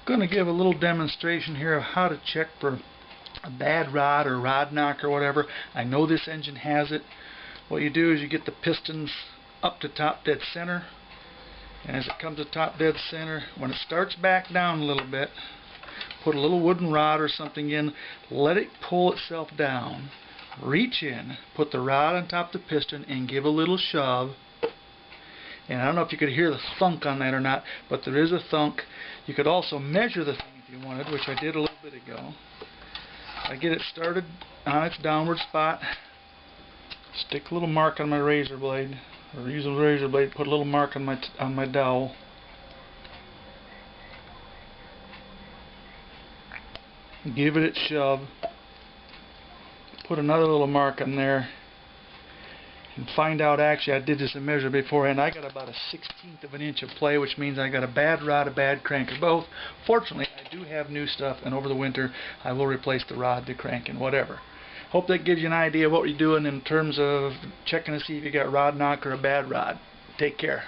going to give a little demonstration here of how to check for a bad rod or rod knock or whatever. I know this engine has it. What you do is you get the pistons up to top dead center, and as it comes to top dead center, when it starts back down a little bit, put a little wooden rod or something in, let it pull itself down, reach in, put the rod on top of the piston and give a little shove. And I don't know if you could hear the thunk on that or not, but there is a thunk. You could also measure the thing if you wanted, which I did a little bit ago. I get it started on its downward spot, stick a little mark on my razor blade, or use a razor blade, put a little mark on my dowel. Give it its shove, put another little mark on there, and find out, actually I did this in measure before, and I got about a 1/16 of an inch of play, which means I got a bad rod, a bad crank, or both. Fortunately, I do have new stuff, and over the winter I will replace the rod, the crank, and whatever. Hope that gives you an idea of what you're doing in terms of checking to see if you got rod knock or a bad rod. Take care.